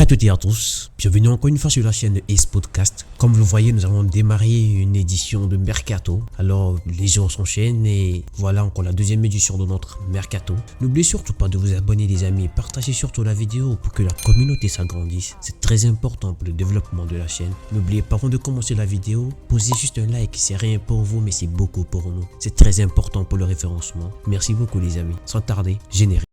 à toutes et à tous, bienvenue encore une fois sur la chaîne de Ace Podcast. Comme vous le voyez, nous avons démarré une édition de Mercato. Alors les jours s'enchaînent et voilà encore la deuxième édition de notre Mercato. N'oubliez surtout pas de vous abonner les amis et partagez surtout la vidéo pour que la communauté s'agrandisse. C'est très important pour le développement de la chaîne. N'oubliez pas avant de commencer la vidéo, posez juste un like, c'est rien pour vous mais c'est beaucoup pour nous. C'est très important pour le référencement. Merci beaucoup les amis. Sans tarder, générique.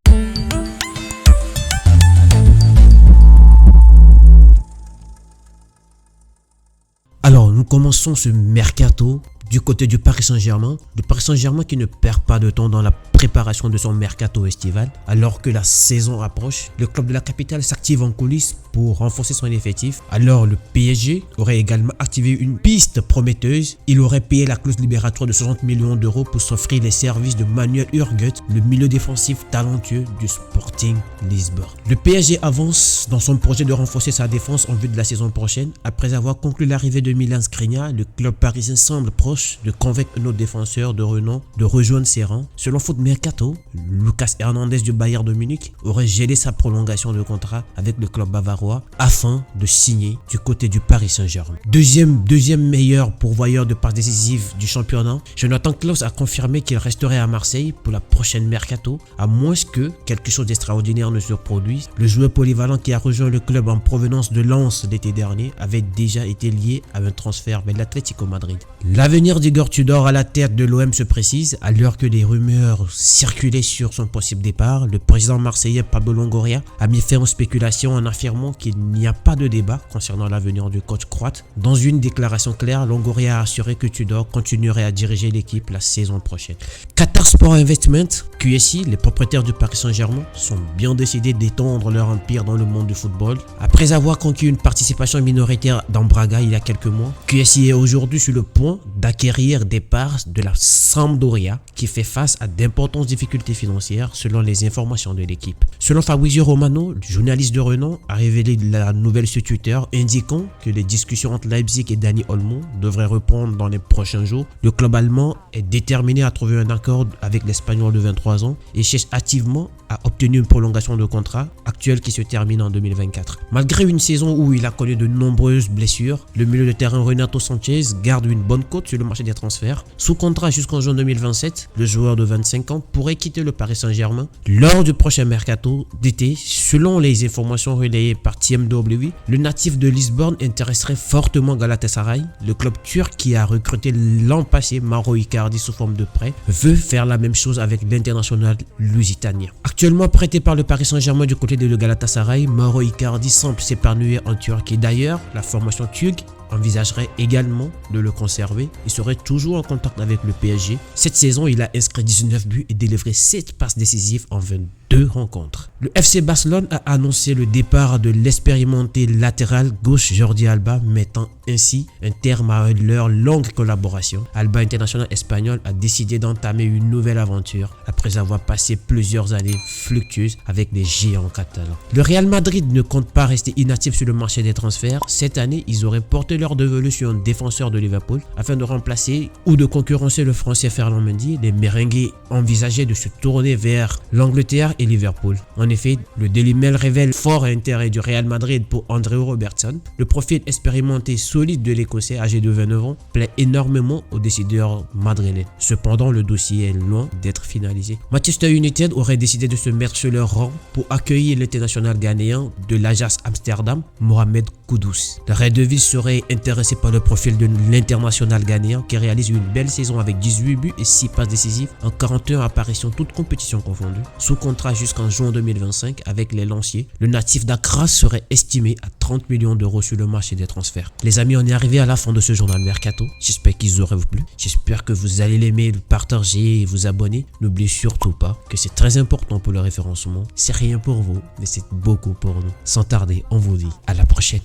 Alors, nous commençons ce mercato du côté du Paris Saint-Germain. Le Paris Saint-Germain qui ne perd pas de temps dans la préparation de son mercato estival. Alors que la saison approche, le club de la capitale s'active en coulisses pour renforcer son effectif. Alors, le PSG aurait également activé une piste prometteuse. Il aurait payé la clause libératoire de 60 millions d'euros pour s'offrir les services de Manuel Urgut, le milieu défensif talentueux du Sporting Lisbonne. Le PSG avance dans son projet de renforcer sa défense en vue de la saison prochaine. Après avoir conclu l'arrivée de Milan Skriniar, le club parisien semble proche de convaincre un autre défenseur de renom de rejoindre ses rangs. Selon Foot Mercato, Lucas Hernandez du Bayern de Munich aurait gelé sa prolongation de contrat avec le club bavarois afin de signer du côté du Paris Saint-Germain. Deuxième meilleur pourvoyeur de passes décisives du championnat, Jonathan Klaus a confirmé qu'il resterait à Marseille pour la prochaine Mercato, à moins que quelque chose d'extraordinaire ne se produise. Le joueur polyvalent qui a rejoint le club en provenance de Lens l'été dernier avait déjà été lié à un transfert vers l'Atlético Madrid. L'avenir d'Igor Tudor à la tête de l'OM se précise. À l'heure que les rumeurs circulaient sur son possible départ, le président marseillais Pablo Longoria a mis fin aux spéculations en affirmant qu'il n'y a pas de débat concernant l'avenir du coach croate. Dans une déclaration claire, Longoria a assuré que Tudor continuerait à diriger l'équipe la saison prochaine. Qatar Sport Investment, QSI, les propriétaires du Paris Saint-Germain, sont bien décidés d'étendre leur empire dans le monde du football. Après avoir conquis une participation minoritaire dans Braga il y a quelques mois, QSI est aujourd'hui sur le point d'acquérir des parts de la Sampdoria qui fait face à d'importantes difficultés financières selon les informations de l'équipe. Selon Fabrizio Romano, le journaliste de renom a révélé la nouvelle sur Twitter indiquant que les discussions entre Leipzig et Dani Olmo devraient reprendre dans les prochains jours. Le club allemand est déterminé à trouver un accord avec l'Espagnol de 23 ans et cherche activement à obtenir une prolongation de contrat actuel qui se termine en 2024. Malgré une saison où il a connu de nombreuses blessures, le milieu de terrain Renato Sanchez garde une bonne cote sur le marché des transferts. Sous contrat jusqu'en juin 2027, le joueur de 25 ans pourrait quitter le Paris Saint-Germain lors du prochain mercato d'été. Selon les informations relayées par TMW, le natif de Lisbonne intéresserait fortement Galatasaray. Le club turc qui a recruté l'an passé Mauro Icardi sous forme de prêt veut faire la même chose avec l'international lusitanien. Actuellement prêté par le Paris Saint-Germain du côté de Galatasaray, Mauro Icardi semble s'épanouir en Turquie. D'ailleurs, la formation turque envisagerait également de le conserver. Il serait toujours en contact avec le PSG. Cette saison, il a inscrit 19 buts et délivré 7 passes décisives en 22 rencontres. Le FC Barcelone a annoncé le départ de l'expérimenté latéral gauche Jordi Alba, mettant ainsi un terme à leur longue collaboration. Alba, international espagnol, a décidé d'entamer une nouvelle aventure après avoir passé plusieurs années fructueuses avec les géants catalans. Le Real Madrid ne compte pas rester inactif sur le marché des transferts. Cette année, ils auraient porté leur devenu sur un défenseur de Liverpool afin de remplacer ou de concurrencer le français Ferland Mendy. Les merengues envisageaient de se tourner vers l'Angleterre et Liverpool. En effet, le Daily Mail révèle fort intérêt du Real Madrid pour Andrew Robertson. Le profil expérimenté solide de l'Écossais âgé de 29 ans plaît énormément aux décideurs madrilènes. Cependant, le dossier est loin d'être finalisé. Manchester United aurait décidé de se mettre sur leur rang pour accueillir l'international ghanéen de l'Ajax Amsterdam, Mohamed Kudus. Le Red Devils serait intéressé par le profil de l'international ghanéen qui réalise une belle saison avec 18 buts et 6 passes décisives en 41 apparitions toutes compétitions confondues. Sous contrat jusqu'en juin 2025 avec les Lanciers, le natif d'Accra serait estimé à 30 millions d'euros sur le marché des transferts. Les amis, on est arrivé à la fin de ce journal Mercato. J'espère qu'ils auraient plu. J'espère que vous allez l'aimer, le partager et vous abonner. N'oubliez surtout pas que c'est très important pour le référencement. C'est rien pour vous, mais c'est beaucoup pour nous. Sans tarder, on vous dit à la prochaine.